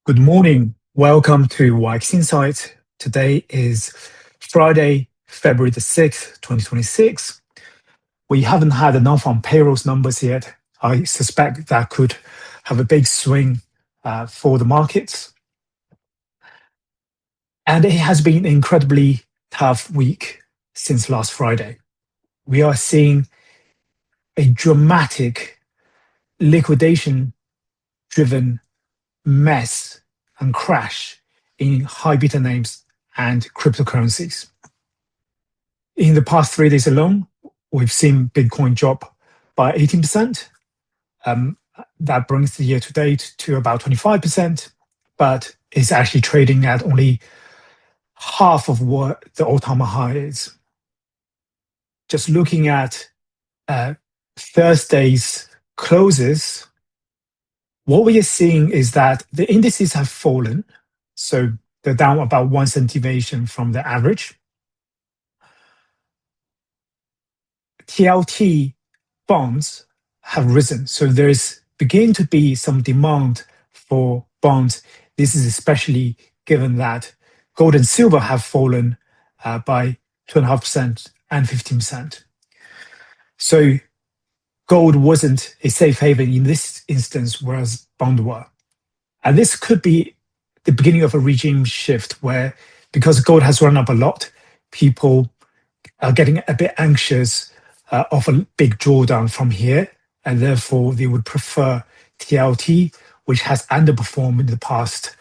Good morning. Welcome to WIX Insight. Today is Friday, February the 6th, 2026. We haven't had the non-farm payrolls numbers yet. I suspect that could have a big swing for the markets. And it has been an incredibly tough week since last Friday. We are seeing a dramatic liquidation-driven mess and crash in high beta names and cryptocurrencies. In the past 3 days alone, we've seen Bitcoin drop by 18%. That brings the year to date to about 25%, but it's actually trading at only half of what the all-time high is. Just looking at Thursday's closes, what we are seeing is that the indices have fallen, so they're down about 1 standard deviation from the average. TLT bonds have risen, so there's beginning to be some demand for bonds. This is especially given that gold and silver have fallen by 2.5% and 15%. So gold wasn't a safe haven in this instance, whereas bonds were. And this could be the beginning of a regime shift where, because gold has run up a lot, people are getting a bit anxious of a big drawdown from here, and therefore they would prefer TLT, which has underperformed in the past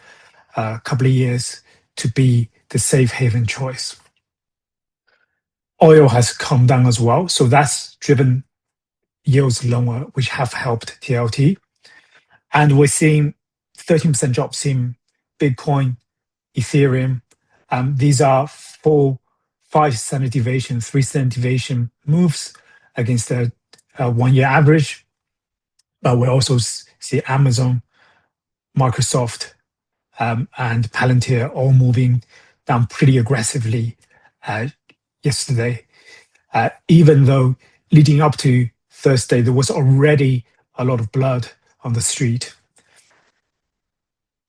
couple of years, to be the safe haven choice. Oil has come down as well, so that's driven yields lower, which have helped TLT. And we're seeing 13% drops in Bitcoin, Ethereum. These are 5 standard deviation, 3 standard deviation moves against the 1-year average. But we also see Amazon, Microsoft, and PLTR all moving down pretty aggressively yesterday, even though leading up to Thursday, there was already a lot of blood on the street.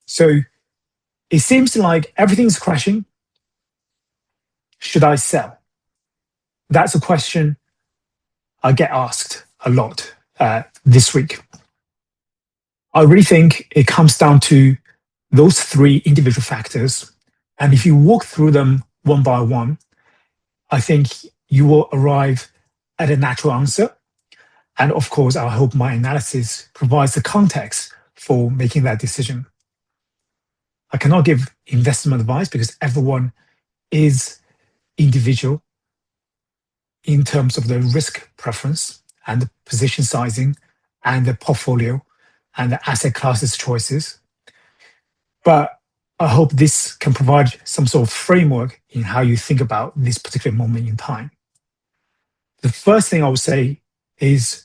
So it seems like everything's crashing. Should I sell? That's a question I get asked a lot this week. I really think it comes down to those 3 individual factors. And if you walk through them one by one, I think you will arrive at a natural answer. And of course, I hope my analysis provides the context for making that decision. I cannot give investment advice because everyone is individual in terms of the risk preference and the position sizing and the portfolio and the asset classes choices. But I hope this can provide some sort of framework in how you think about this particular moment in time. The first thing I would say is,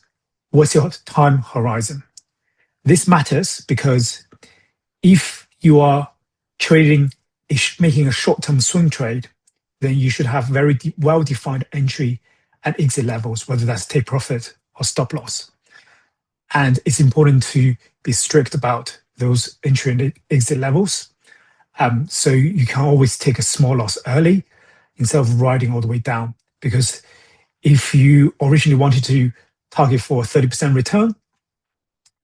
what's your time horizon? This matters because if you are trading, making a short-term swing trade, then you should have very well-defined entry and exit levels, whether that's take profit or stop loss. And it's important to be strict about those entry and exit levels. So you can always take a small loss early instead of riding all the way down. Because if you originally wanted to target for a 30% return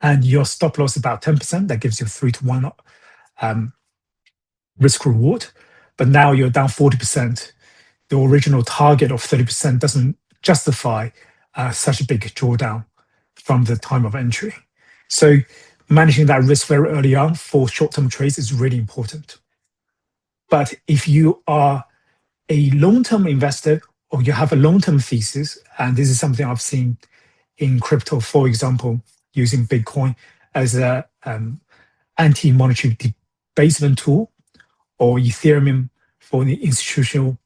and your stop loss is about 10%, that gives you 3 to 1 risk reward. But now you're down 40%. The original target of 30% doesn't justify such a big drawdown from the time of entry. So managing that risk very early on for short-term trades is really important. But if you are a long-term investor or you have a long-term thesis, and this is something I've seen in crypto, for example, using Bitcoin as a anti-monetary debasement tool, or Ethereum for the institutional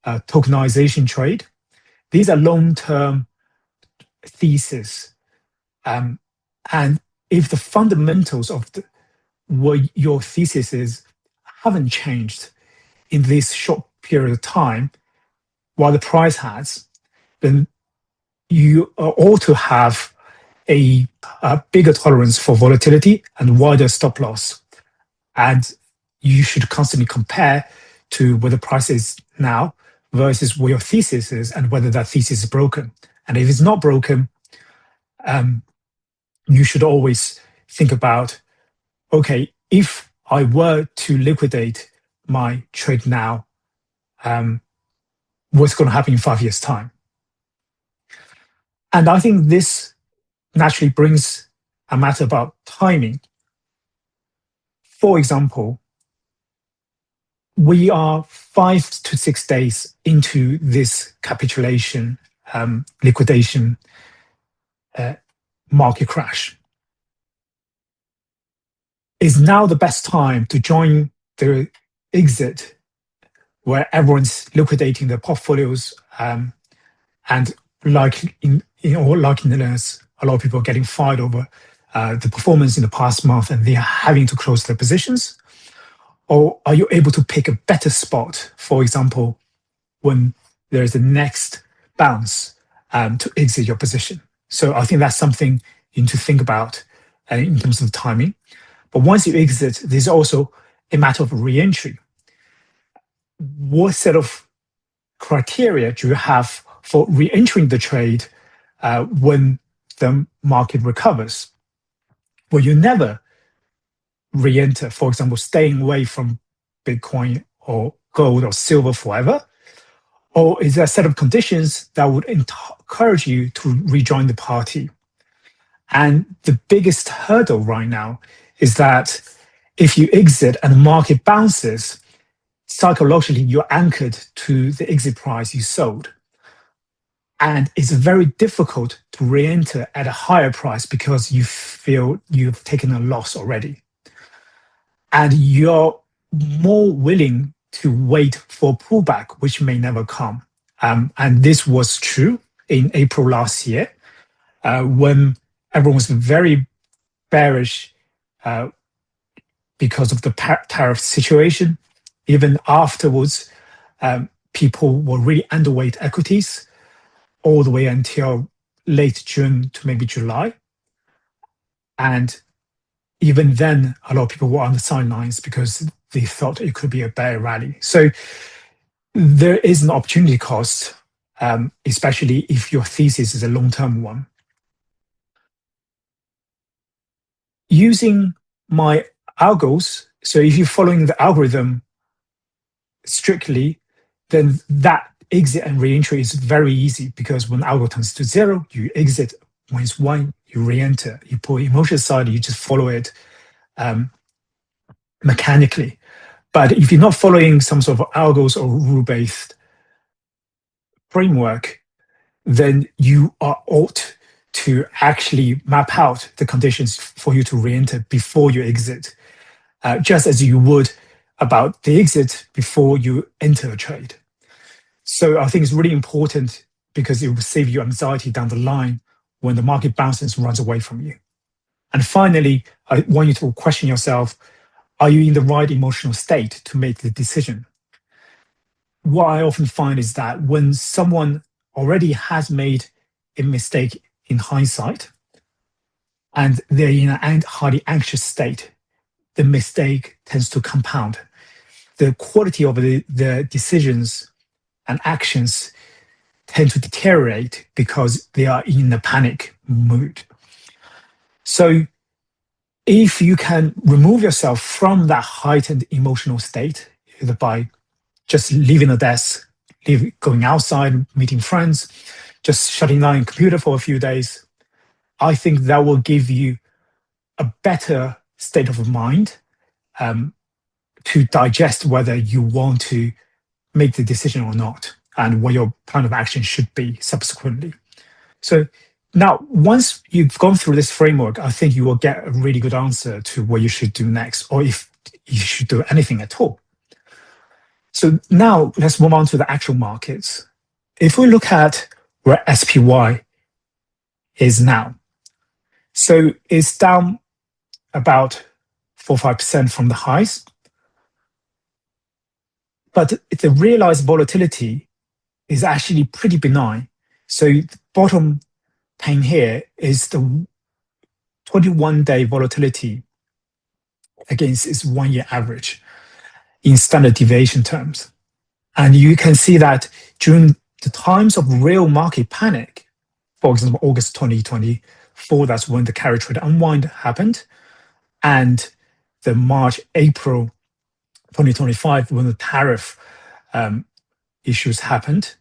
tokenization trade. These are long-term theses. And if the fundamentals of what your thesis is haven't changed in this short period of time, while the price has, then you ought to have a bigger tolerance for volatility and wider stop loss. And you should constantly compare to where the price is now versus where your thesis is and whether that thesis is broken. And if it's not broken, you should always think about, okay, if I were to liquidate my trade now, what's going to happen in 5 years' time? And I think this naturally brings a matter about timing. For example, we are 5 to 6 days into this capitulation, liquidation, market crash. Is now the best time to join the exit where everyone's liquidating their portfolios, and like in all likeliness, a lot of people are getting fired over the performance in the past month and they're having to close their positions? Or are you able to pick a better spot, for example, when there's the next bounce to exit your position? So I think that's something you need to think about in terms of timing. But once you exit, there's also a matter of re-entry. What set of criteria do you have for re-entering the trade when the market recovers? Will you never re-enter, for example, staying away from Bitcoin or gold or silver forever? Or is there a set of conditions that would encourage you to rejoin the party? And the biggest hurdle right now is that if you exit and the market bounces, psychologically you're anchored to the exit price you sold. And it's very difficult to re-enter at a higher price because you feel you've taken a loss already. And you're more willing to wait for pullback, which may never come. And this was true in April last year, when everyone was very bearish because of the tariff situation. Even afterwards, people were really underweight equities all the way until late June to maybe July. And even then, a lot of people were on the sidelines because they thought it could be a bear rally. So there is an opportunity cost, especially if your thesis is a long-term one. Using my algos, so if you're following the algorithm strictly, then that exit and re-entry is very easy because when algo turns to 0, you exit. When it's 1, you re-enter. You pull emotion aside, you just follow it mechanically. But if you're not following some sort of algos or rule-based framework, then you are ought to actually map out the conditions for you to re-enter before you exit, just as you would about the exit before you enter a trade. So I think it's really important because it will save you anxiety down the line when the market bounces and runs away from you. And finally, I want you to question yourself, are you in the right emotional state to make the decision? What I often find is that when someone already has made a mistake in hindsight and they're in a highly anxious state, the mistake tends to compound. The quality of the decisions and actions tend to deteriorate because they are in a panic mood. So if you can remove yourself from that heightened emotional state, either by just leaving the desk, going outside, meeting friends, just shutting down your computer for a few days, I think that will give you a better state of mind to digest whether you want to make the decision or not, and what your plan of action should be subsequently. So now, once you've gone through this framework, I think you will get a really good answer to what you should do next, or if you should do anything at all. So now let's move on to the actual markets. If we look at where SPY is now, so it's down about 4-5% from the highs, but the realized volatility is actually pretty benign. So the bottom pane here is the 21-day volatility against its 1-year average in standard deviation terms. And you can see that during the times of real market panic, for example, August 2024, that's when the carry trade unwind happened, and the March, April 2025, when the tariff issues happened,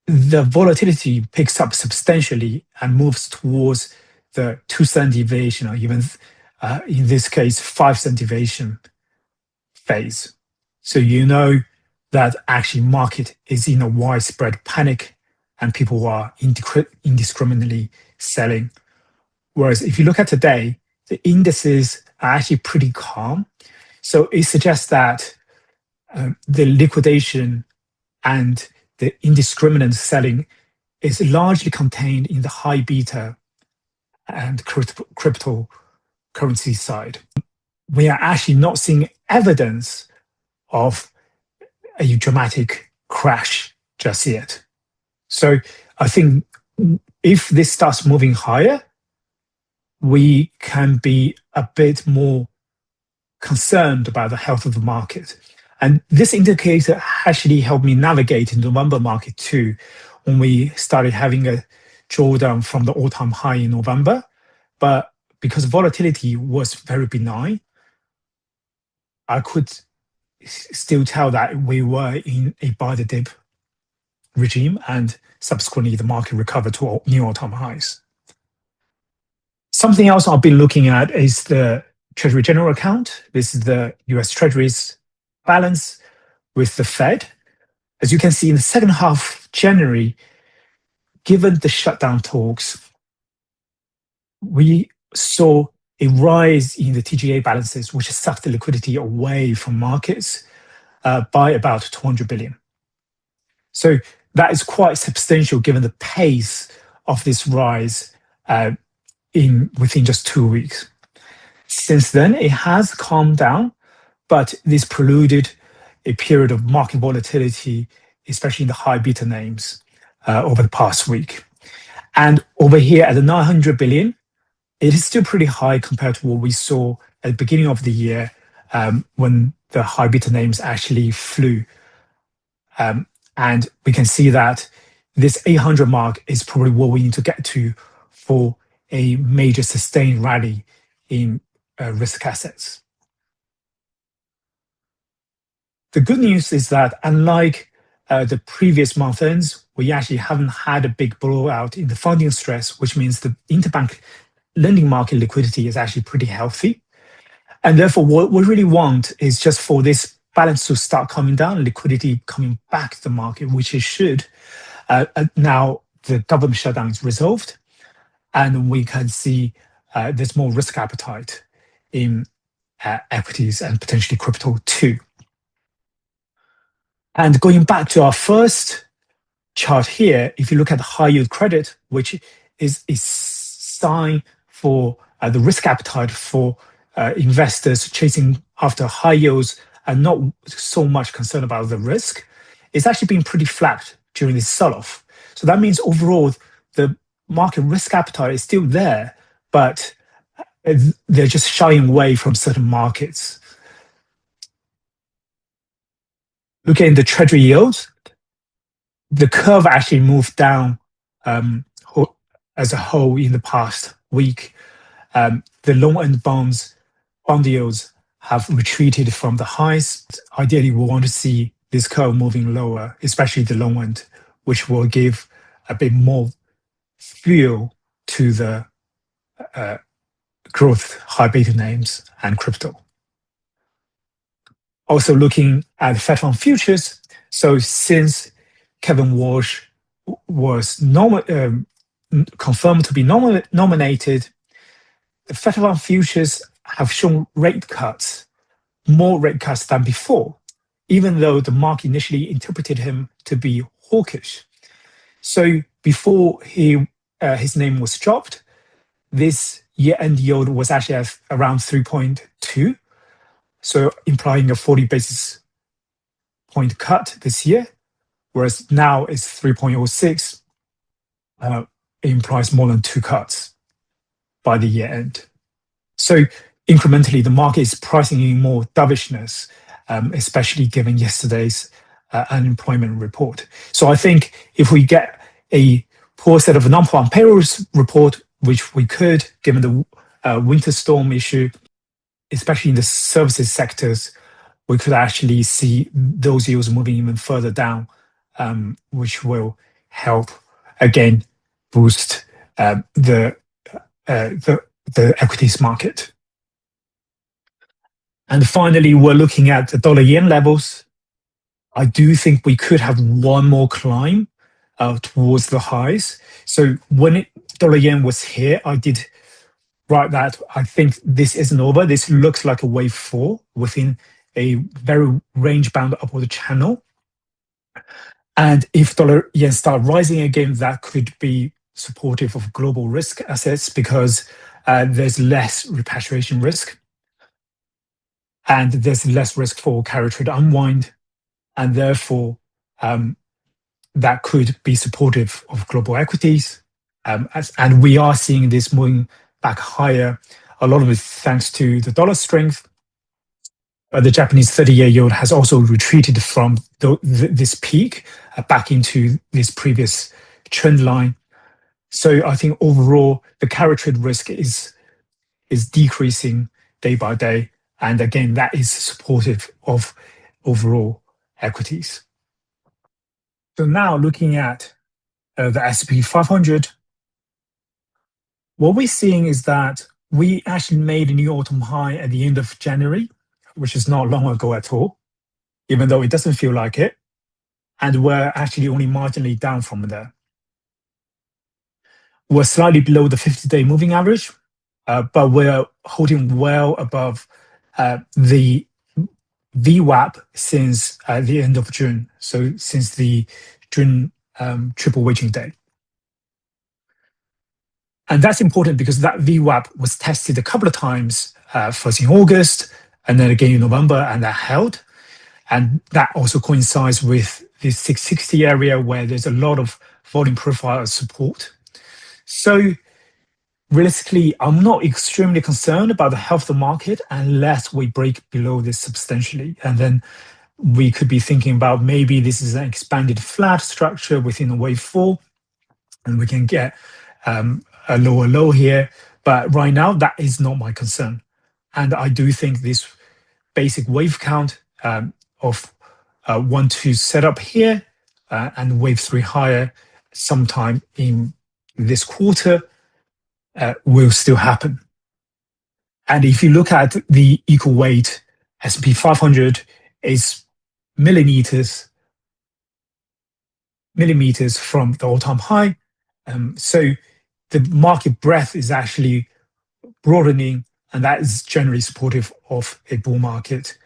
the volatility picks up substantially and moves towards the 2 standard deviation, or even in this case, 5 standard deviation phase. So you know that actually market is in a widespread panic and people are indiscriminately selling. Whereas if you look at today, the indices are actually pretty calm. So it suggests that the liquidation and the indiscriminate selling is largely contained in the high beta and cryptocurrency side. We are actually not seeing evidence of a dramatic crash just yet. So I think if this starts moving higher, we can be a bit more concerned about the health of the market. And this indicator actually helped me navigate in the November market too, when we started having a drawdown from the all-time high in November. But because volatility was very benign, I could still tell that we were in a buy the dip regime, and subsequently the market recovered to new all-time highs. Something else I've been looking at is the Treasury General Account. This is the US Treasury's balance with the Fed. As you can see, in the second half of January, given the shutdown talks, we saw a rise in the TGA balances, which sucked the liquidity away from markets by about 200 billion. So that is quite substantial given the pace of this rise within just 2 weeks. Since then, it has calmed down, but this preluded a period of market volatility, especially in the high beta names over the past week. And over here at the 900 billion, it is still pretty high compared to what we saw at the beginning of the year when the high beta names actually flew. And we can see that this 800 mark is probably what we need to get to for a major sustained rally in risk assets. The good news is that unlike the previous month ends, we actually haven't had a big blowout in the funding stress, which means the interbank lending market liquidity is actually pretty healthy. And therefore, what we really want is just for this balance to start coming down, liquidity coming back to the market, which it should. Now the government shutdown is resolved, and we can see there's more risk appetite in equities and potentially crypto too. And going back to our first chart here, if you look at the high yield credit, which is a sign for the risk appetite for investors chasing after high yields and not so much concerned about the risk, it's actually been pretty flat during this sell-off. So that means overall, the market risk appetite is still there, but they're just shying away from certain markets. Looking at the treasury yields, the curve actually moved down as a whole in the past week. The long-end bond yields have retreated from the highs. Ideally, we want to see this curve moving lower, especially the long end, which will give a bit more fuel to the growth high beta names and crypto. Also looking at Fed Fund futures, so since Kevin Walsh was confirmed to be nominated, the Fed Fund futures have shown rate cuts, more rate cuts than before, even though the market initially interpreted him to be hawkish. So before his name was dropped, this year-end yield was actually at around 3.2, so implying a 40 basis point cut this year, whereas now it's 3.06, it implies more than 2 cuts by the year end. So incrementally, the market is pricing in more dovishness, especially given yesterday's unemployment report. So I think if we get a poor set of non-farm payrolls report, which we could, given the winter storm issue, especially in the services sectors, we could actually see those yields moving even further down, which will help again boost the equities market. And finally, we're looking at the dollar yen levels. I do think we could have one more climb towards the highs. So when dollar yen was here, I did write that I think this isn't over. This looks like a wave 4 within a very range-bound upward channel. And if dollar yen start rising again, that could be supportive of global risk assets because there's less repatriation risk and there's less risk for carry trade unwind. And therefore, that could be supportive of global equities. And we are seeing this moving back higher, a lot of it thanks to the dollar strength. The Japanese 30-year yield has also retreated from this peak back into this previous trend line. So I think overall, the carry trade risk is decreasing day by day. And again, that is supportive of overall equities. So now looking at the S&P 500, what we're seeing is that we actually made a new all-time high at the end of January, which is not long ago at all, even though it doesn't feel like it. And we're actually only marginally down from there. We're slightly below the 50-day moving average, but we're holding well above the VWAP since the end of June, so since the June triple waging day. And that's important because that VWAP was tested a couple of times, first in August, and then again in November, and that held. And that also coincides with the 660 area where there's a lot of volume profile support. So realistically, I'm not extremely concerned about the health of the market unless we break below this substantially. And then we could be thinking about maybe this is an expanded flat structure within a wave 4, and we can get a lower low here. But right now, that is not my concern. And I do think this basic wave count of 1, 2 set up here and wave 3 higher sometime in this quarter will still happen. And if you look at the equal weight, S&P 500 is millimeters from the all-time high. So the market breadth is actually broadening, and that is generally supportive of a bull market.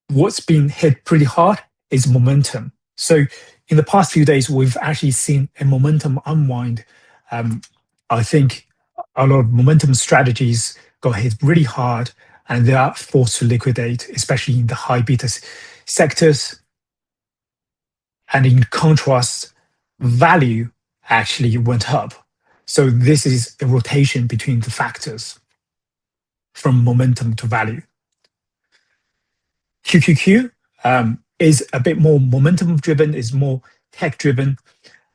What's been hit pretty hard is momentum. So in the past few days, we've actually seen a momentum unwind. I think a lot of momentum strategies got hit really hard, and they are forced to liquidate, especially in the high beta sectors. And in contrast, value actually went up. So this is a rotation between the factors from momentum to value. QQQ is a bit more momentum driven, is more tech driven,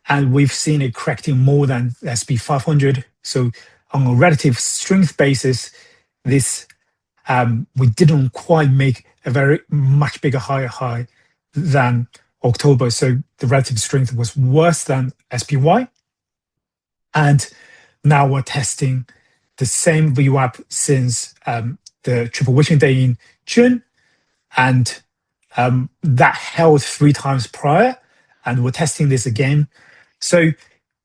and we've seen it correcting more than the S&P 500. So on a relative strength basis, this we didn't quite make a very much bigger higher high than October. So the relative strength was worse than SPY. And now we're testing the same VWAP since the triple wishing day in June. And that held 3 times prior. And we're testing this again. So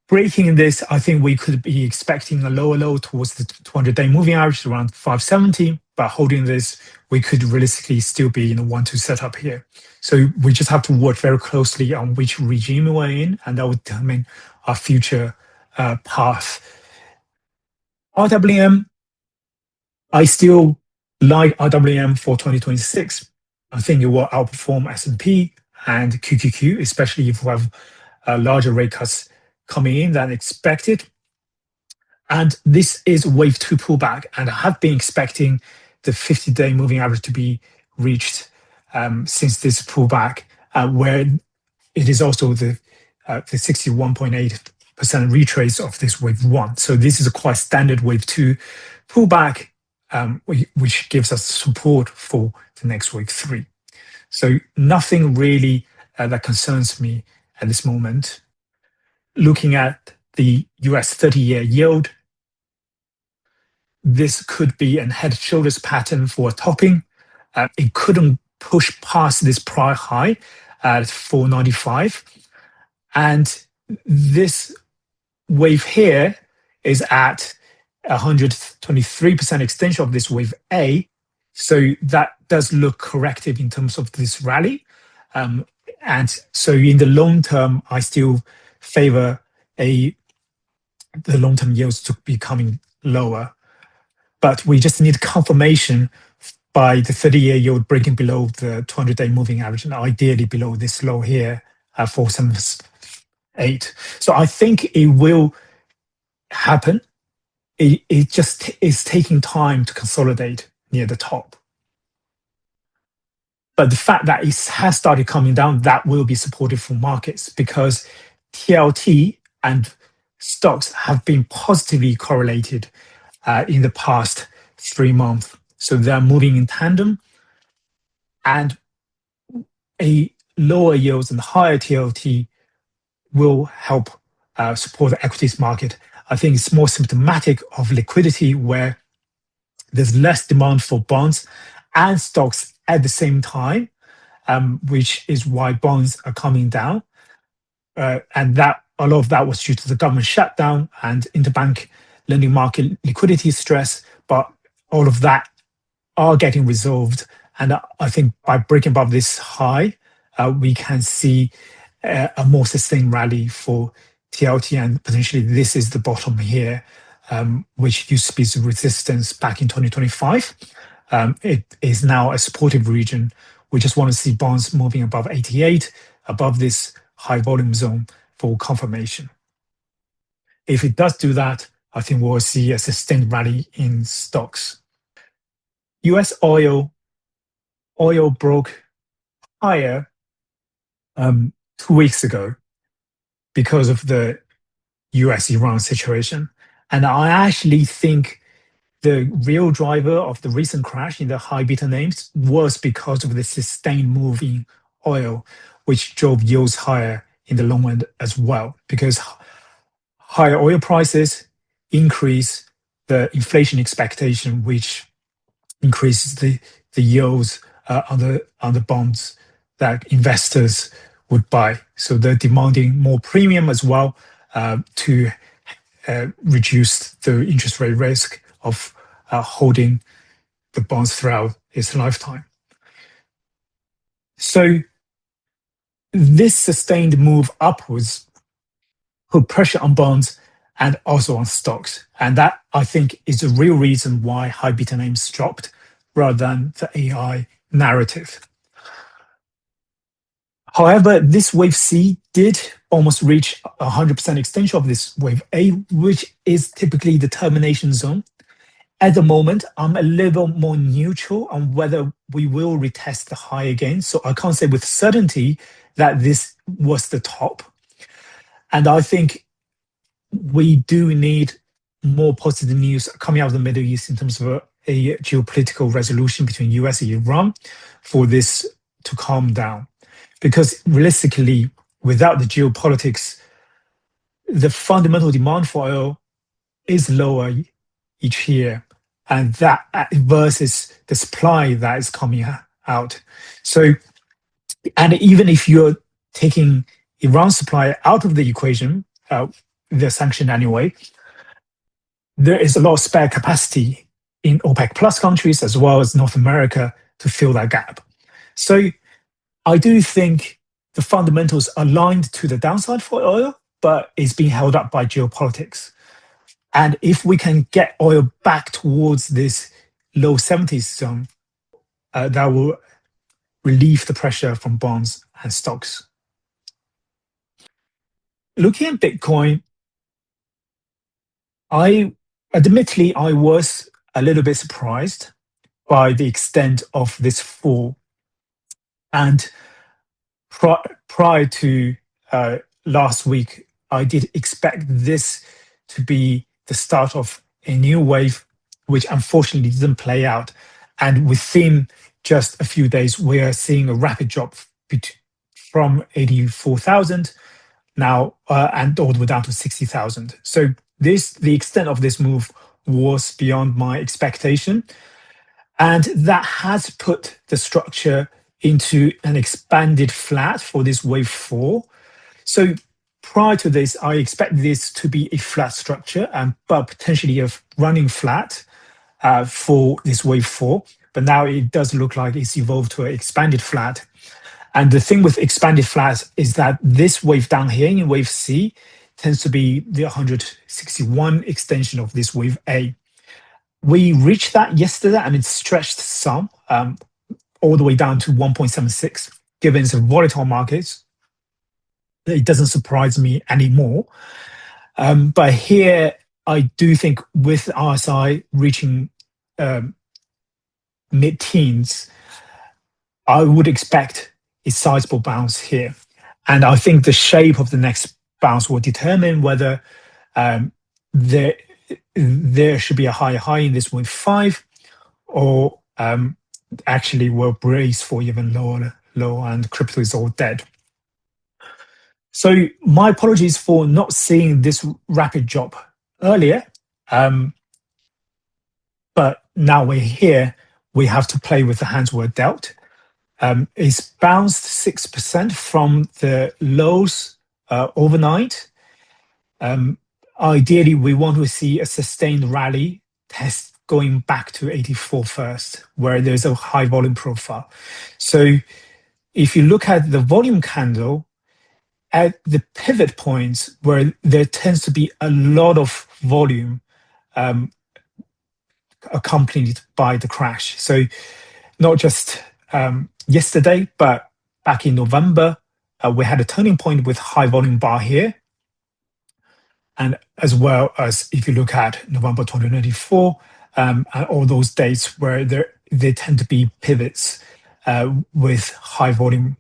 breaking this, I think we could be expecting a lower low towards the 200-day moving average around 570. But holding this, we could realistically still be in a 1-2 setup here. So we just have to work very closely on which regime we're in, and that will determine our future path. RWM, I still like RWM for 2026. I think it will outperform S&P and QQQ, especially if we have larger rate cuts coming in than expected. And this is wave 2 pullback, and I have been expecting the 50-day moving average to be reached since this pullback, where it is also the 61.8% retrace of this wave 1. So this is a quite standard wave 2 pullback, which gives us support for the next wave 3. So nothing really that concerns me at this moment. Looking at the US 30-year yield, this could be a head and shoulders pattern for a topping. It couldn't push past this prior high at 495. And this wave here is at 123% extension of this wave A. So that does look corrective in terms of this rally. And so in the long term, I still favor the long-term yields to be coming lower. But we just need confirmation by the 30-year yield breaking below the 200-day moving average, and ideally below this low here at 478. So I think it will happen. It just is taking time to consolidate near the top. But the fact that it has started coming down, that will be supportive for markets, because TLT and stocks have been positively correlated in the past 3 months. So they're moving in tandem, and a lower yields and higher TLT will help support the equities market. I think it's more symptomatic of liquidity, where there's less demand for bonds and stocks at the same time, which is why bonds are coming down. And that a lot of that was due to the government shutdown and interbank lending market liquidity stress, but all of that are getting resolved. And I think by breaking above this high, we can see a more sustained rally for TLT, and potentially this is the bottom here, which used to be the resistance back in 2025. It is now a supportive region. We just want to see bonds moving above 88, above this high volume zone for confirmation. If it does do that, I think we'll see a sustained rally in stocks. US oil broke higher 2 weeks ago because of the US-Iran situation. And I actually think the real driver of the recent crash in the high beta names was because of the sustained move in oil, which drove yields higher in the long end as well, because higher oil prices increase the inflation expectation, which increases the yields on the bonds that investors would buy. So they're demanding more premium as well to reduce the interest rate risk of holding the bonds throughout its lifetime. So this sustained move upwards put pressure on bonds and also on stocks. And that, I think, is the real reason why high beta names dropped rather than the AI narrative. However, this wave C did almost reach 100% extension of this wave A, which is typically the termination zone. At the moment, I'm a little more neutral on whether we will retest the high again. So I can't say with certainty that this was the top. And I think we do need more positive news coming out of the Middle East in terms of a geopolitical resolution between US and Iran for this to calm down. Because realistically, without the geopolitics, the fundamental demand for oil is lower each year, and that versus the supply that is coming out. So, and even if you're taking Iran supply out of the equation, they're sanctioned anyway, there is a lot of spare capacity in OPEC plus countries as well as North America to fill that gap. So I do think the fundamentals aligned to the downside for oil, but it's being held up by geopolitics. And if we can get oil back towards this low 70s zone, that will relieve the pressure from bonds and stocks. Looking at Bitcoin, I Admittedly, I was a little bit surprised by the extent of this fall. And prior to last week, I did expect this to be the start of a new wave, which unfortunately didn't play out. And within just a few days, we are seeing a rapid drop from 84,000 now and all the way down to 60,000. So the extent of this move was beyond my expectation. And that has put the structure into an expanded flat for this wave 4. So prior to this, I expect this to be a flat structure, but potentially a running flat for this wave 4. But now it does look like it's evolved to an expanded flat. And the thing with expanded flats is that this wave down here in wave C tends to be the 161 extension of this wave A. We reached that yesterday and it stretched some all the way down to 1.76. Given it's a volatile market, it doesn't surprise me anymore. But here, I do think with RSI reaching mid-teens, I would expect a sizable bounce here. And I think the shape of the next bounce will determine whether there should be a higher high in this wave 5, or actually will brace for even lower and crypto is all dead. So my apologies for not seeing this rapid drop earlier. But now we're here, we have to play with the hands we're dealt. It's bounced 6% from the lows overnight. Ideally, we want to see a sustained rally test going back to 84 first, where there's a high volume profile. So if you look at the volume candle, at the pivot points where there tends to be a lot of volume accompanied by the crash. So not just yesterday, but back in November, we had a turning point with high volume bar here. And as well as if you look at November 2024, and all those dates where there tend to be pivots with high volume.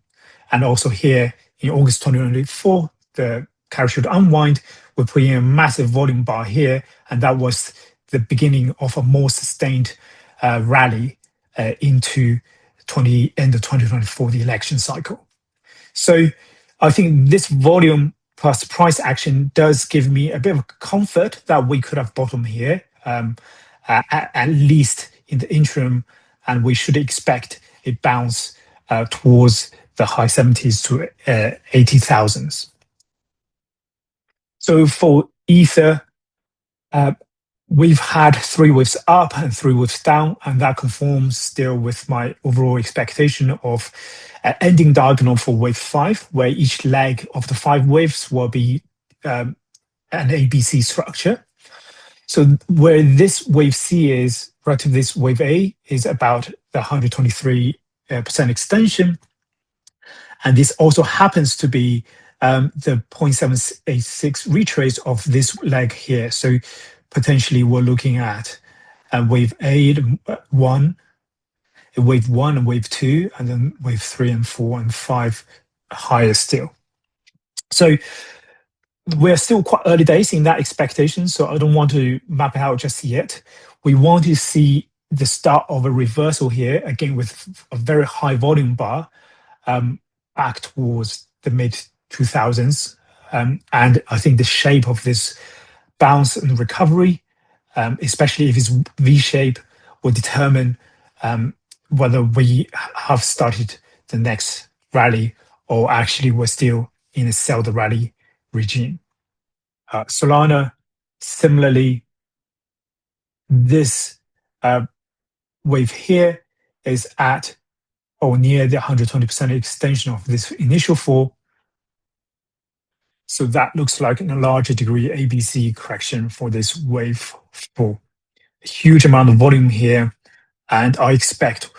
And also here in August 2024, the parachute unwind, we're putting a massive volume bar here. And that was the beginning of a more sustained rally into end of 2024, the election cycle. So I think this volume plus price action does give me a bit of comfort that we could have bottomed here, at least in the interim, and we should expect a bounce towards the high 70s to 80,000s. So for Ether, we've had 3 waves up and 3 waves down, and that conforms still with my overall expectation of an ending diagonal for wave 5, where each leg of the 5 waves will be an ABC structure. So where this wave C is relative to this wave A is about the 123% extension. And this also happens to be the 0.786 retrace of this leg here. So potentially we're looking at wave A1, wave 1 and wave 2, and then wave 3 and 4 and 5 higher still. So we're still quite early days in that expectation, so I don't want to map it out just yet. We want to see the start of a reversal here, again with a very high volume bar back towards the mid-2000s. And I think the shape of this bounce and recovery, especially if it's V-shape, will determine whether we have started the next rally or actually we're still in a sell the rally regime. Solana, similarly, this wave here is at or near the 120% extension of this initial fall. So that looks like in a larger degree ABC correction for this wave 4. A huge amount of volume here, and I expect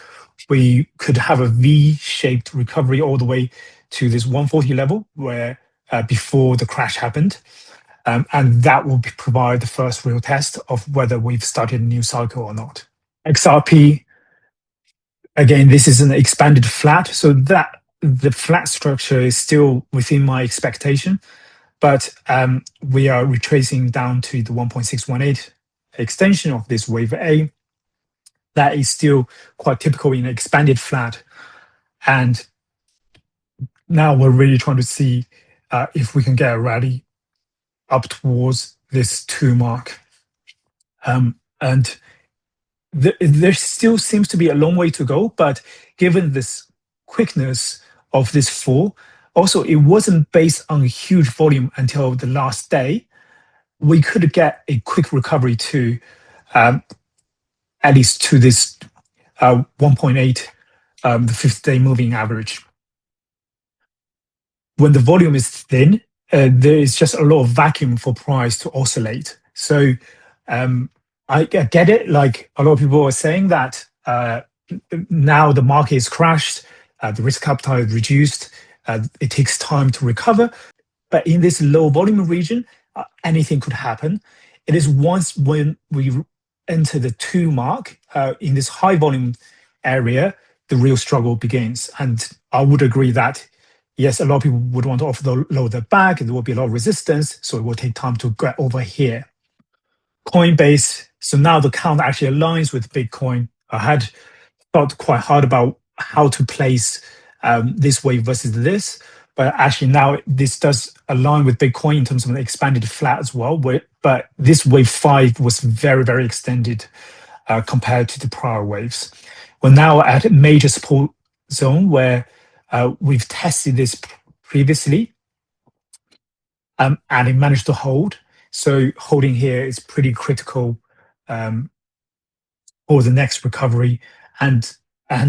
we could have a V-shaped recovery all the way to this 140 level where before the crash happened. And that will provide the first real test of whether we've started a new cycle or not. XRP, again, this is an expanded flat, so that the flat structure is still within my expectation, but we are retracing down to the 1.618 extension of this wave A. That is still quite typical in an expanded flat. And now we're really trying to see if we can get a rally up towards this 2 mark. And there still seems to be a long way to go, but given this quickness of this fall, also it wasn't based on a huge volume until the last day, we could get a quick recovery to at least to this 1.8, the 50-day moving average. When the volume is thin, there is just a lot of vacuum for price to oscillate. So I get it. Like a lot of people are saying that now the market is crashed, the risk appetite is reduced, it takes time to recover. But in this low volume region, anything could happen. It is once when we enter the 2 mark in this high volume area, the real struggle begins. And I would agree that, yes, a lot of people would want to offload their bag, there will be a lot of resistance, so it will take time to get over here. Coinbase, so now the count actually aligns with Bitcoin. I had thought quite hard about how to place this wave versus this, but actually now this does align with Bitcoin in terms of an expanded flat as well. But this wave 5 was very, very extended compared to the prior waves. We're now at a major support zone where we've tested this previously, and it managed to hold. So holding here is pretty critical for the next recovery. And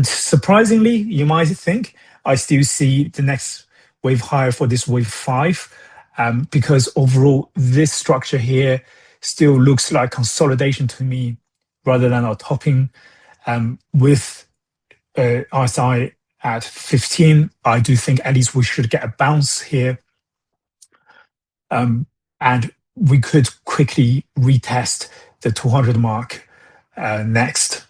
surprisingly, you might think, I still see the next wave higher for this wave 5, because overall this structure here still looks like consolidation to me rather than a topping. With RSI at 15, I do think at least we should get a bounce here. And we could quickly retest the 200 mark next.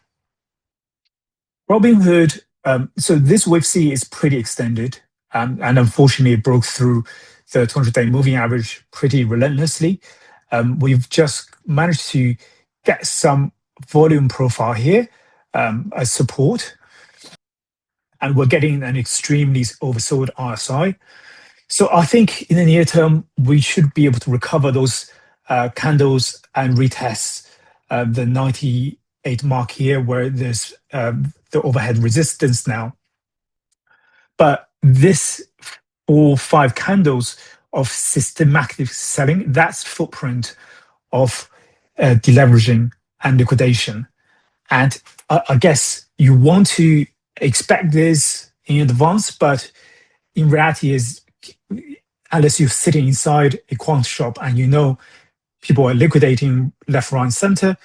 Robinhood, so this wave C is pretty extended, and unfortunately it broke through the 200-day moving average pretty relentlessly. We've just managed to get some volume profile here as support, and we're getting an extremely oversold RSI. So I think in the near term, we should be able to recover those candles and retest the 98 mark here, where there's the overhead resistance now. But this 4 or 5 candles of systematic selling, that's footprint of deleveraging and liquidation. And I guess you want to expect this in advance, but in reality is, unless you're sitting inside a quant shop and you know people are liquidating left, right, and center,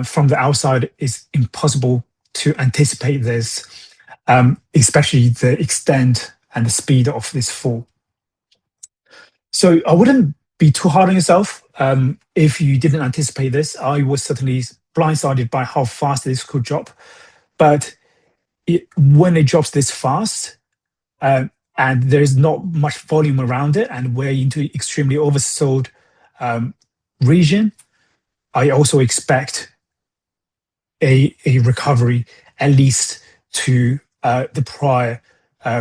from the outside, it's impossible to anticipate this, especially the extent and the speed of this fall. So I wouldn't be too hard on yourself if you didn't anticipate this. I was certainly blindsided by how fast this could drop. But when it drops this fast, and there's not much volume around it, and we're into extremely oversold region, I also expect a recovery at least to the prior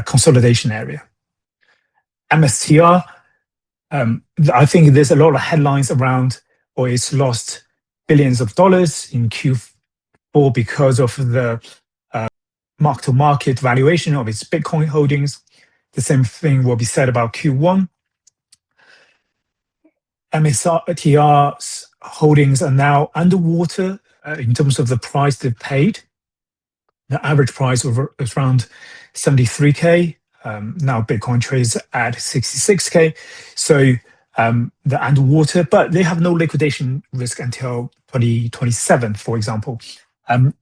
consolidation area. MSTR, I think there's a lot of headlines around, or it's lost billions of dollars in Q4 because of the mark-to-market valuation of its Bitcoin holdings. The same thing will be said about Q1. MSTR's holdings are now underwater in terms of the price they've paid. The average price was around 73K. Now Bitcoin trades at 66K. So they're underwater, but they have no liquidation risk until 2027, for example.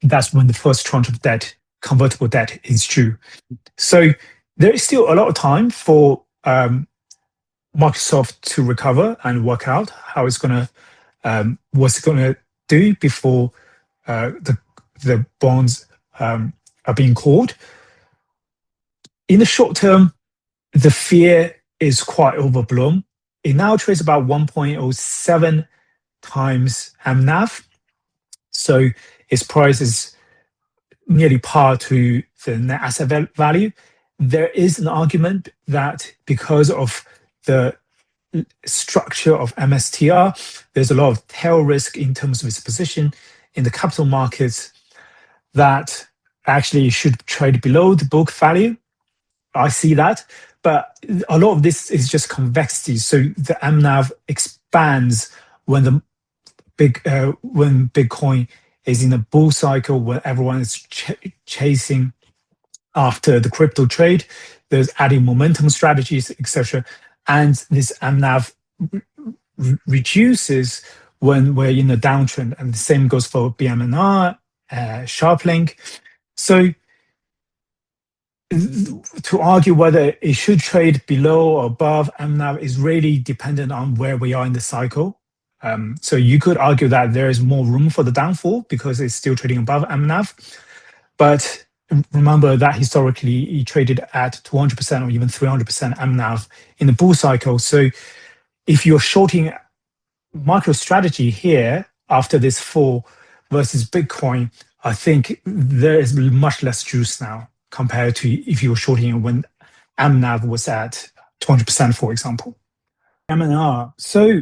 That's when the first tranche of debt, convertible debt, is due. So there is still a lot of time for Microsoft to recover and work out how it's going to, what's it going to do before the bonds are being called. In the short term, the fear is quite overblown. It now trades about 1.07 times MNAV. So its price is nearly par to the net asset value. There is an argument that because of the structure of MSTR, there's a lot of tail risk in terms of its position in the capital markets that actually should trade below the book value. I see that, but a lot of this is just convexity. So the MNAV expands when when Bitcoin is in a bull cycle where everyone is chasing after the crypto trade. There's adding momentum strategies, etc. And this MNAV reduces when we're in a downtrend, and the same goes for BMNR, SharpLink. So to argue whether it should trade below or above MNAV is really dependent on where we are in the cycle. So you could argue that there is more room for the downfall because it's still trading above MNAV. But remember that historically it traded at 200% or even 300% MNAV in the bull cycle. So if you're shorting MicroStrategy here after this fall versus Bitcoin, I think there is much less juice now compared to if you were shorting when MNAV was at 200%, for example. MNR. So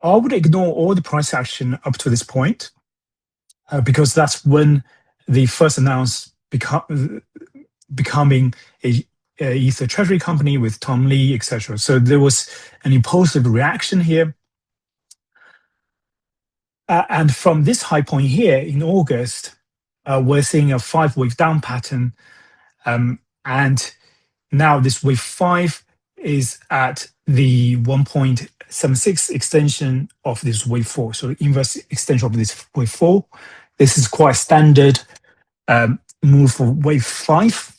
I would ignore all the price action up to this point because that's when they first announced becoming a Ether treasury company with Tom Lee, etc. So there was an impulsive reaction here. And from this high point here in August, we're seeing a 5-wave down pattern. And now this wave 5 is at the 1.76 extension of this wave 4. So inverse extension of this wave 4. This is quite standard move for wave 5.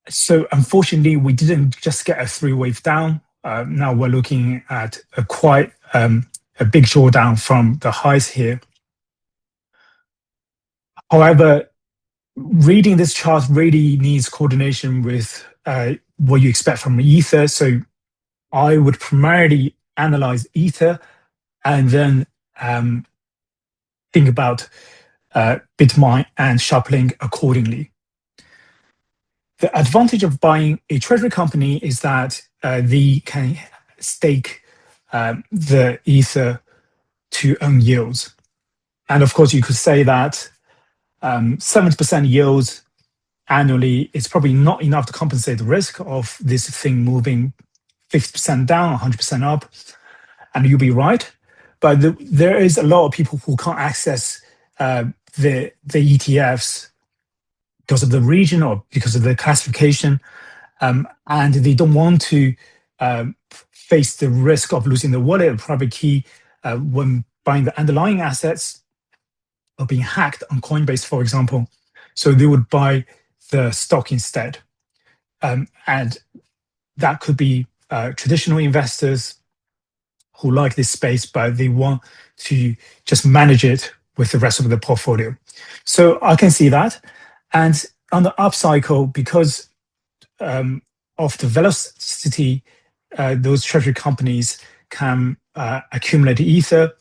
So unfortunately, we didn't just get a 3-wave down. Now we're looking at a quite a big drawdown from the highs here. However, reading this chart really needs coordination with what you expect from Ether. So I would primarily analyze Ether and then think about Bitmine and SharpLink accordingly. The advantage of buying a treasury company is that they can stake the Ether to earn yields. And of course, you could say that 70% yields annually is probably not enough to compensate the risk of this thing moving 50% down, 100% up. And you'll be right. But there is a lot of people who can't access the ETFs because of the region or because of the classification. And they don't want to face the risk of losing the wallet or private key when buying the underlying assets or being hacked on Coinbase, for example. So they would buy the stock instead. And that could be traditional investors who like this space, but they want to just manage it with the rest of the portfolio. So I can see that. And on the upcycle, because of the velocity, those treasury companies can accumulate Ether.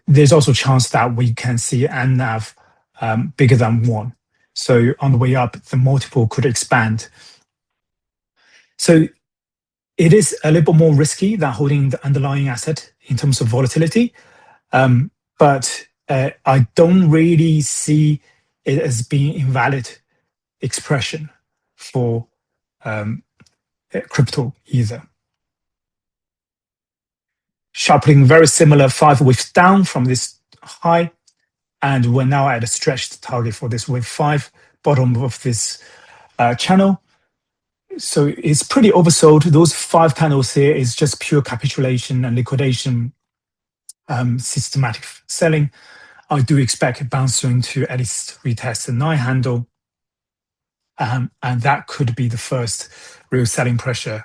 There's also a chance that we can see MNAV bigger than 1. So on the way up, the multiple could expand. So it is a little bit more risky than holding the underlying asset in terms of volatility. But I don't really see it as being invalid expression for crypto either. SharpLink, very similar, 5 waves down from this high, and we're now at a stretched target for this wave 5, bottom of this channel. So it's pretty oversold. Those 5 candles here is just pure capitulation and liquidation, systematic selling. I do expect it bounce soon to at least retest the 9 handle. And that could be the first real selling pressure.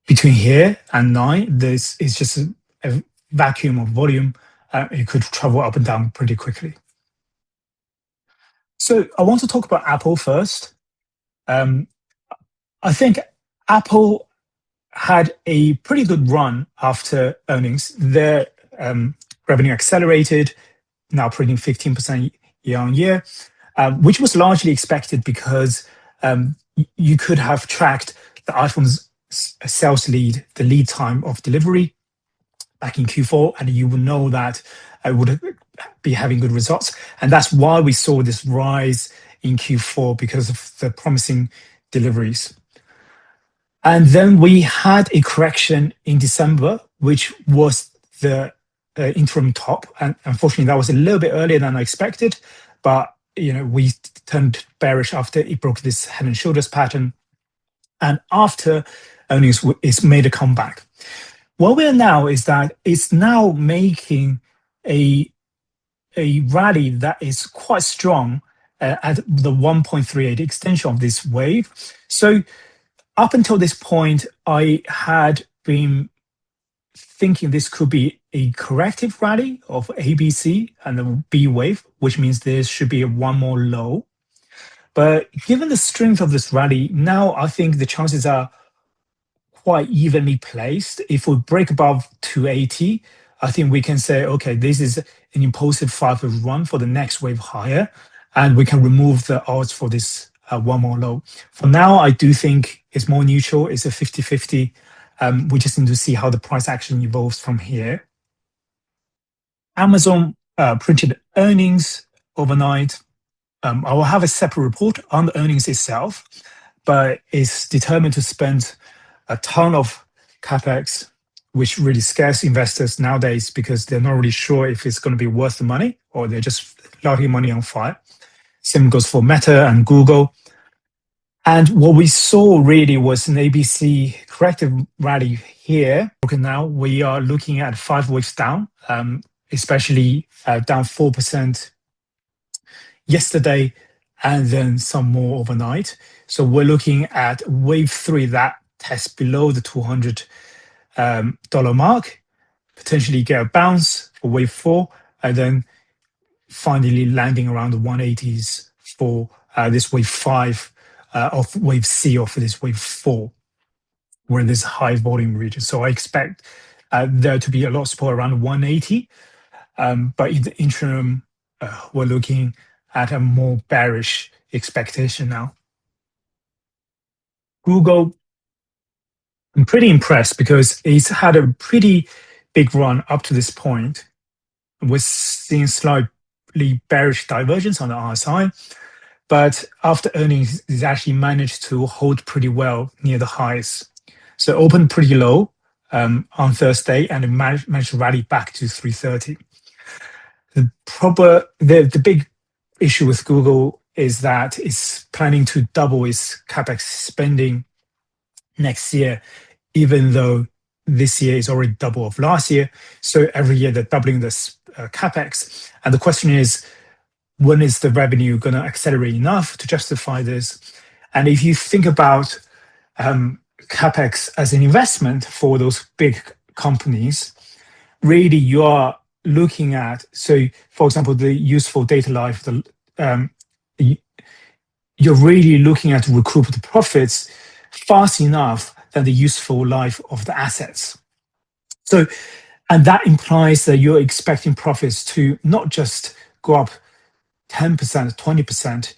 Between here and 9, this is just a vacuum of volume. It could travel up and down pretty quickly. So I want to talk about Apple first. Um, I think Apple had a pretty good run after earnings. Their revenue accelerated, now printing 15% year on year, which was largely expected because you could have tracked the iPhone's sales lead, the lead time of delivery back in Q4, and you will know that I would be having good results. And that's why we saw this rise in Q4 because of the promising deliveries. And then we had a correction in December, which was the interim top. And unfortunately, that was a little bit earlier than I expected. But we turned bearish after it broke this head and shoulders pattern. And after earnings, it's made a comeback. What we're now is that it's now making a rally that is quite strong at the 1.38 extension of this wave. So up until this point, I had been thinking this could be a corrective rally of ABC and the B wave, which means there should be one more low. But given the strength of this rally, now I think the chances are quite evenly placed. If we break above 280, I think we can say, okay, this is an impulsive 5-wave run for the next wave higher, and we can remove the odds for this one more low. For now, I do think it's more neutral. It's a 50-50. We just need to see how the price action evolves from here. Amazon printed earnings overnight. I will have a separate report on the earnings itself, but it's determined to spend a ton of capex, which really scares investors nowadays because they're not really sure if it's going to be worth the money or they're just lighting money on fire. Same goes for Meta and Google. And what we saw really was an ABC corrective rally here. Now we are looking at 5 waves down, especially down 4% yesterday, and then some more overnight. So we're looking at wave 3 that tests below the $200 mark, potentially get a bounce for wave 4, and then finally landing around the 180s for this wave 5 of wave C, or for this wave 4, where there's high volume region. So I expect there to be a lot of support around 180, but in the interim, we're looking at a more bearish expectation now. Google, I'm pretty impressed because it's had a pretty big run up to this point. We're seeing slightly bearish divergence on the RSI, but after earnings, it's actually managed to hold pretty well near the highs. So opened pretty low on Thursday, and it managed to rally back to 330. The big issue with Google is that it's planning to double its capex spending next year, even though this year is already double of last year. So every year they're doubling this capex. And the question is, when is the revenue going to accelerate enough to justify this? And if you think about capex as an investment for those big companies, really you are looking at, so for example, the useful data life, you're really looking at to recoup the profits fast enough than the useful life of the assets. So, and that implies that you're expecting profits to not just go up 10%, 20%,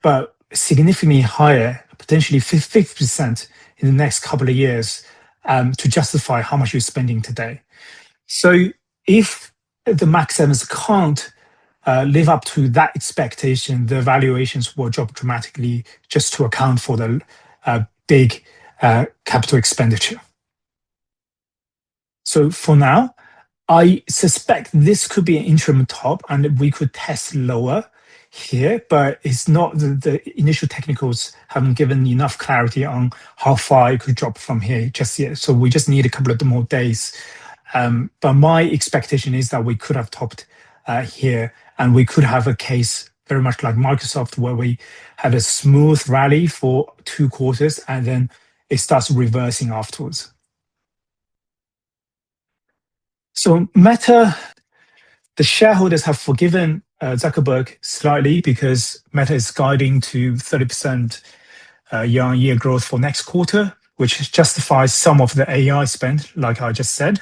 but significantly higher, potentially 50% in the next couple of years to justify how much you're spending today. So if the Mac 7s can't live up to that expectation, the valuations will drop dramatically just to account for the big capital expenditure. So for now, I suspect this could be an interim top and we could test lower here, but it's not the initial technicals haven't given enough clarity on how far it could drop from here just yet. So we just need a couple of more days. But my expectation is that we could have topped here and we could have a case very much like Microsoft, where we had a smooth rally for 2 quarters and then it starts reversing afterwards. So Meta, the shareholders have forgiven Zuckerberg slightly because Meta is guiding to 30% year-on-year growth for next quarter, which justifies some of the AI spend, like I just said.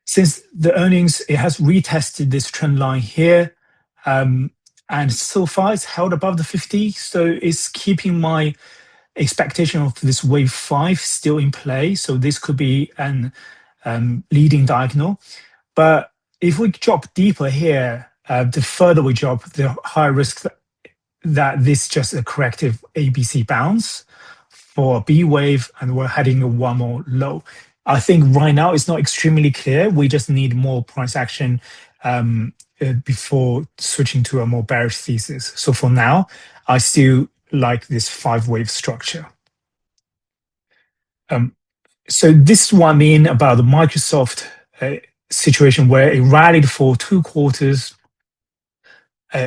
Since the earnings, it has retested this trend line here, and so far it's held above the 50, so it's keeping my expectation of this wave 5 still in play. So this could be an leading diagonal. But if we drop deeper here, the further we drop, the higher risk that this is just a corrective ABC bounce for a B wave, and we're heading one more low. I think right now it's not extremely clear. We just need more price action before switching to a more bearish thesis. So for now, I still like this 5-wave structure. So this is what I mean about the Microsoft situation, where it rallied for 2 quarters,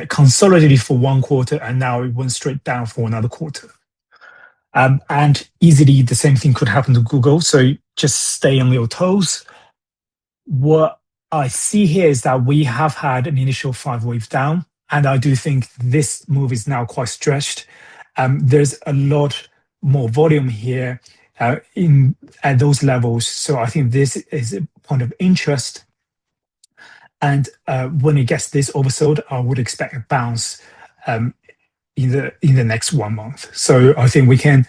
consolidated for 1 quarter, and now it went straight down for another quarter. And easily the same thing could happen to Google. So just stay on your toes. What I see here is that we have had an initial 5-wave down, and I do think this move is now quite stretched. There's a lot more volume here at those levels. So I think this is a point of interest. And when it gets this oversold, I would expect a bounce in the next 1 month. So I think we can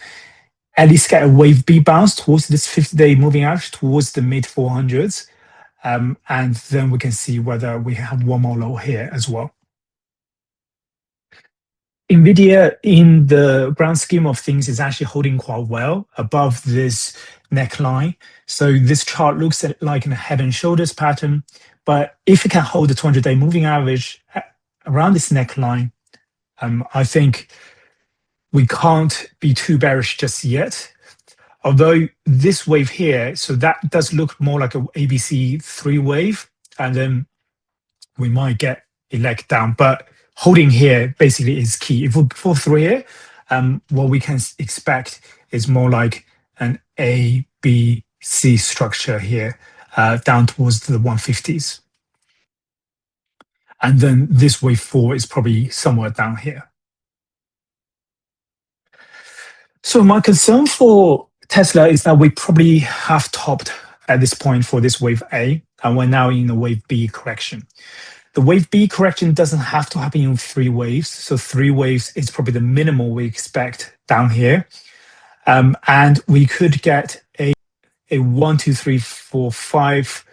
at least get a wave B bounce towards this 50-day moving average, towards the mid 400s. And then we can see whether we have one more low here as well. NVIDIA, in the grand scheme of things, is actually holding quite well above this neckline. So this chart looks like a head and shoulders pattern. But if it can hold the 200-day moving average around this neckline, I think we can't be too bearish just yet. Although this wave here, so that does look more like a ABC 3 wave, and then we might get a leg down. But holding here basically is key. If we fall through here, what we can expect is more like an A, B, C structure here, down towards the 150s. And then this wave 4 is probably somewhere down here. So my concern for Tesla is that we probably have topped at this point for this wave A, and we're now in a wave B correction. The wave B correction doesn't have to happen in 3 waves. So 3 waves is probably the minimal we expect down here. And we could get a 1, 2, 3, 4, 5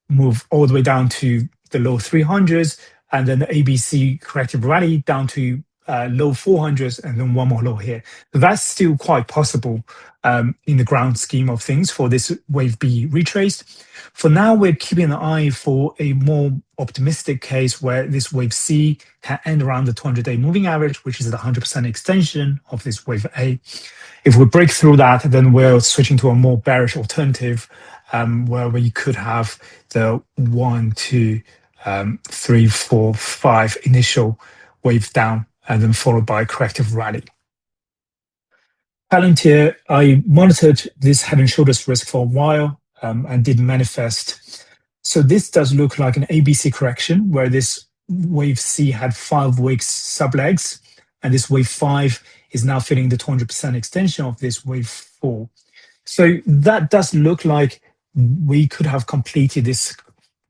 move all the way down to the low 300s, and then the ABC corrective rally down to low 400s, and then one more low here. So that's still quite possible in the grand scheme of things for this wave B retrace. For now, we're keeping an eye for a more optimistic case where this wave C can end around the 200-day moving average, which is the 100% extension of this wave A. If we break through that, then we're switching to a more bearish alternative, where we could have the 1, 2, 3, 4, 5 initial wave down, and then followed by a corrective rally. Palantir, I monitored this head and shoulders risk for a while and did manifest. So this does look like an ABC correction, where this wave C had 5 weeks sublegs, and this wave 5 is now filling the 200% extension of this wave 4. So that does look like we could have completed this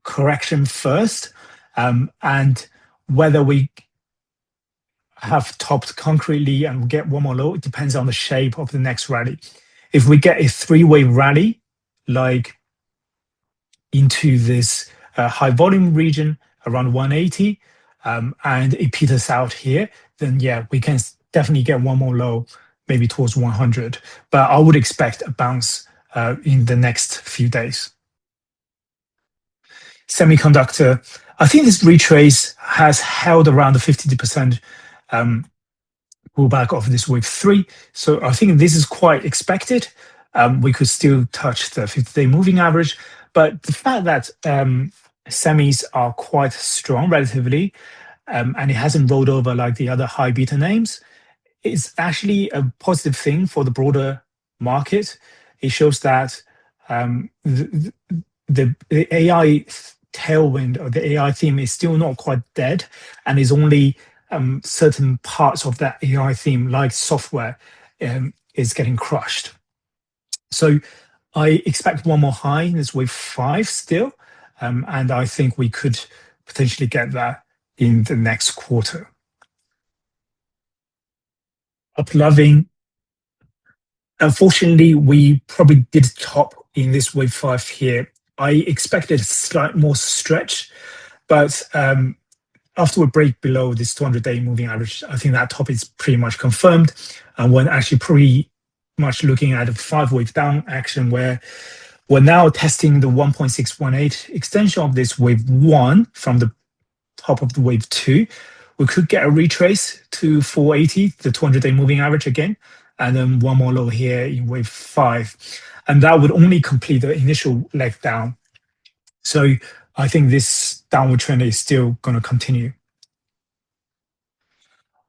correction first, and whether we have topped concretely and get one more low, it depends on the shape of the next rally. If we get a 3-wave rally, like into this high volume region around 180, and it peters out here, then yeah, we can definitely get one more low, maybe towards 100. But I would expect a bounce in the next few days. Semiconductor, I think this retrace has held around the 50% pullback of this wave 3. So I think this is quite expected. We could still touch the 50-day moving average, but the fact that semis are quite strong relatively, and it hasn't rolled over like the other high beta names, it's actually a positive thing for the broader market. It shows that the AI tailwind or the AI theme is still not quite dead, and is only certain parts of that AI theme, like software, is getting crushed. So I expect one more high in this wave 5 still, and I think we could potentially get that in the next quarter. Uploving, unfortunately, we probably did top in this wave 5 here. I expected a slight more stretch, but after we break below this 200-day moving average, I think that top is pretty much confirmed. And we're actually pretty much looking at a 5-wave down action where we're now testing the 1.618 extension of this wave 1 from the top of the wave 2. We could get a retrace to 480, the 200-day moving average again, and then one more low here in wave 5. And that would only complete the initial leg down. So I think this downward trend is still going to continue.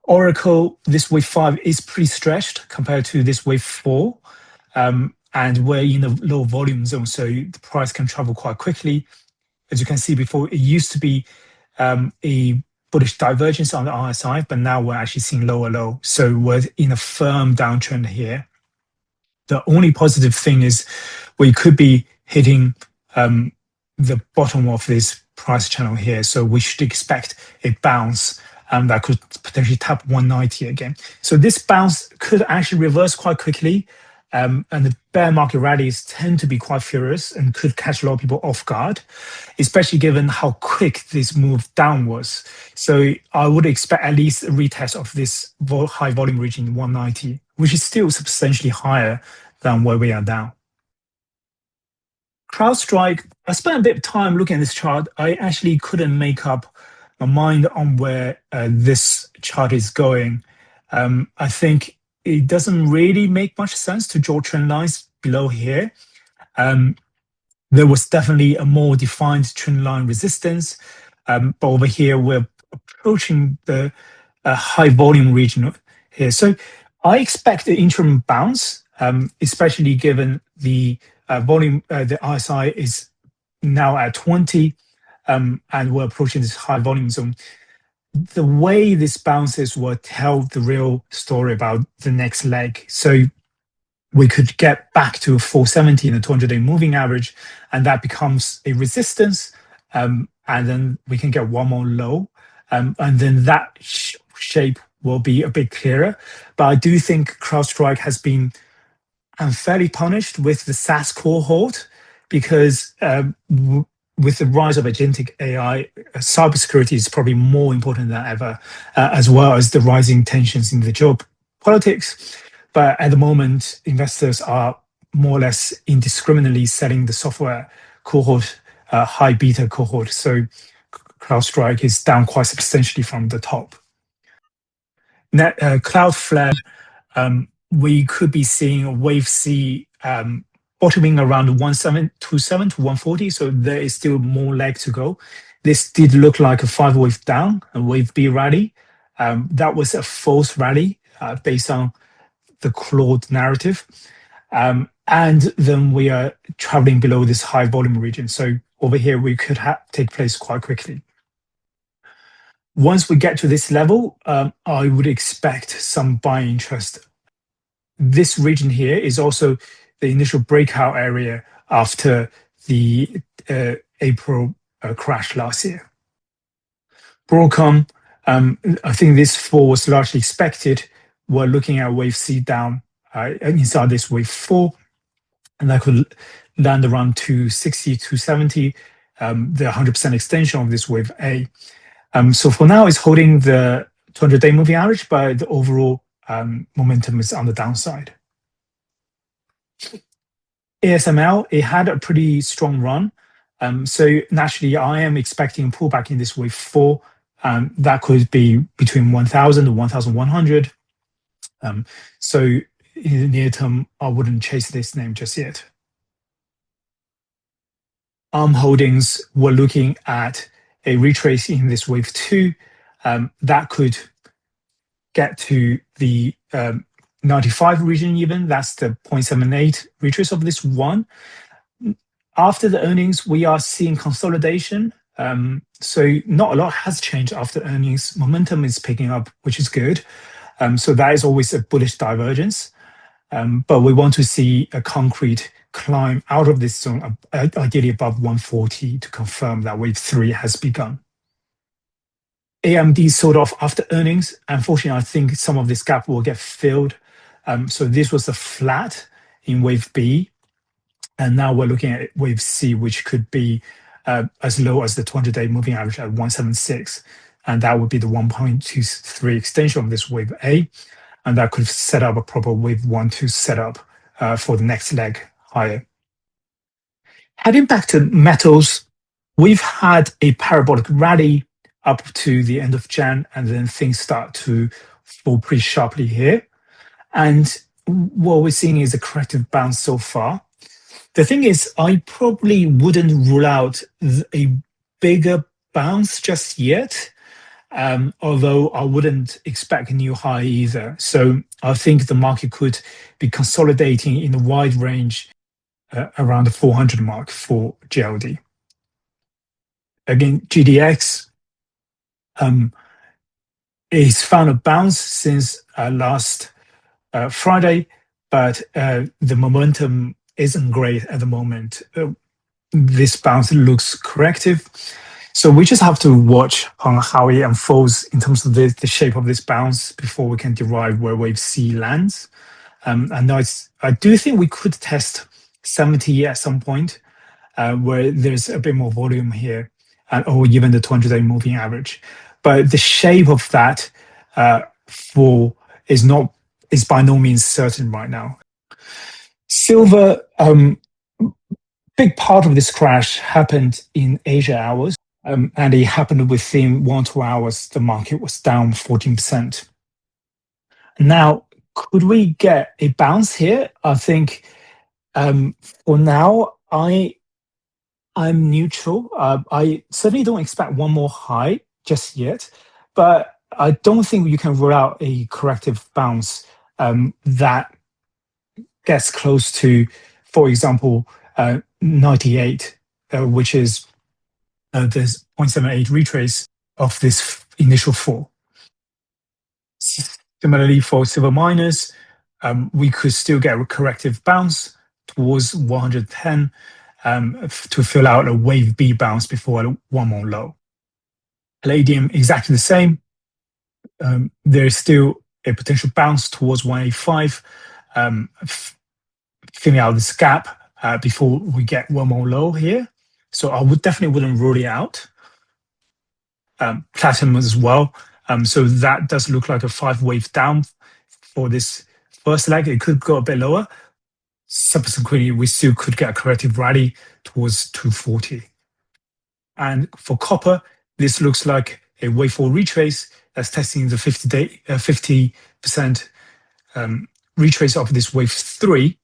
ORCL, this wave 5 is pretty stretched compared to this wave 4. And we're in a low volume zone, so the price can travel quite quickly. As you can see before, it used to be a bullish divergence on the RSI, but now we're actually seeing lower low. So we're in a firm downtrend here. The only positive thing is we could be hitting the bottom of this price channel here. So we should expect a bounce that could potentially tap 190 again. So this bounce could actually reverse quite quickly. And the bear market rallies tend to be quite furious and could catch a lot of people off guard, especially given how quick this move down was. So I would expect at least a retest of this high volume region 190, which is still substantially higher than where we are now. CrowdStrike, I spent a bit of time looking at this chart. I actually couldn't make up my mind on where this chart is going. I think it doesn't really make much sense to draw trend lines below here. There was definitely a more defined trend line resistance, but over here we're approaching the high volume region here. So I expect the interim bounce, especially given the volume, the RSI is now at 20, and we're approaching this high volume zone. The way this bounces will tell the real story about the next leg. So we could get back to 470 in the 200-day moving average, and that becomes a resistance, and then we can get one more low, and then that shape will be a bit clearer. But I do think CrowdStrike has been unfairly punished with the SaaS cohort, because with the rise of agentic AI, cybersecurity is probably more important than ever, as well as the rising tensions in the geopolitics. But at the moment, investors are more or less indiscriminately selling the software cohort, high beta cohort. So CrowdStrike is down quite substantially from the top. Cloudflare, we could be seeing wave C bottoming around 1727 to 140, so there is still more leg to go. This did look like a 5-wave down, a wave B rally. That was a false rally based on the Claude narrative. And then we are traveling below this high volume region. So over here, we could take place quite quickly. Once we get to this level, I would expect some buying interest. This region here is also the initial breakout area after the April crash last year. Broadcom, I think this fall was largely expected. We're looking at wave C down inside this wave 4, and that could land around 260, 270, the 100% extension of this wave A. So for now, it's holding the 200-day moving average, but the overall momentum is on the downside. ASML, it had a pretty strong run. So naturally, I am expecting a pullback in this wave 4. That could be between 1,000 and 1,100. So in the near term, I wouldn't chase this name just yet. ARM Holdings, we're looking at a retrace in this wave 2. that could get to the 95 region even. That's the 0.78 retrace of this one. After the earnings, we are seeing consolidation. So not a lot has changed after earnings. Momentum is picking up, which is good. So that is always a bullish divergence. But we want to see a concrete climb out of this zone, ideally above 140, to confirm that wave 3 has begun. AMD sold off after earnings. Unfortunately, I think some of this gap will get filled. So this was a flat in wave B. And now we're looking at wave C, which could be as low as the 200-day moving average at 176. And that would be the 1.23 extension of this wave A. And that could set up a proper wave 1-2 setup for the next leg higher. Heading back to metals, we've had a parabolic rally up to the end of Jan, and then things start to fall pretty sharply here. And what we're seeing is a corrective bounce so far. The thing is, I probably wouldn't rule out a bigger bounce just yet, although I wouldn't expect a new high either. So I think the market could be consolidating in a wide range around the 400 mark for GLD. Again, GDX it's found a bounce since last Friday, but the momentum isn't great at the moment. This bounce looks corrective. So we just have to watch on how it unfolds in terms of the shape of this bounce before we can derive where wave C lands. And I do think we could test 70 at some point, where there's a bit more volume here, or even the 200-day moving average. But the shape of that fall is by no means certain right now. Silver, big part of this crash happened in Asia hours, and it happened within 1 to 2 hours. The market was down 14%. Now, could we get a bounce here? I think for now, I'm neutral. I certainly don't expect one more high just yet, but I don't think you can rule out a corrective bounce that gets close to, for example, 98, which is the 0.78 retrace of this initial fall. Similarly, for silver miners, we could still get a corrective bounce towards 110 to fill out a wave B bounce before one more low. Palladium, exactly the same. There is still a potential bounce towards 185, filling out this gap before we get one more low here. So I definitely wouldn't rule it out. Platinum as well. So that does look like a 5-wave down for this first leg. It could go a bit lower. Subsequently, we still could get a corrective rally towards 240. And for copper, this looks like a wave 4 retrace that's testing the 50% retrace of this wave 3.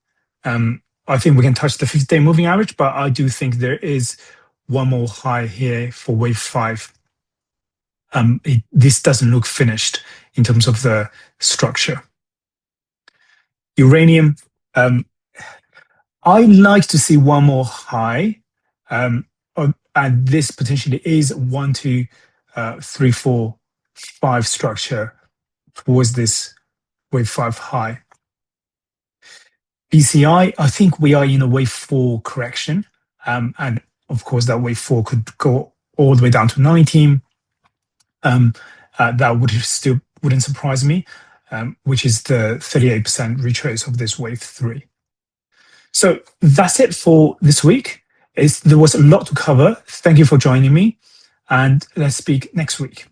I think we can touch the 50-day moving average, but I do think there is one more high here for wave 5. This doesn't look finished in terms of the structure. Uranium, I like to see one more high, and this potentially is 1, 2, 3, 4, 5 structure towards this wave 5 high. BCI, I think we are in a wave 4 correction, and of course that wave 4 could go all the way down to 19. That wouldn't surprise me, which is the 38% retrace of this wave 3. So that's it for this week. There was a lot to cover. Thank you for joining me, and let's speak next week.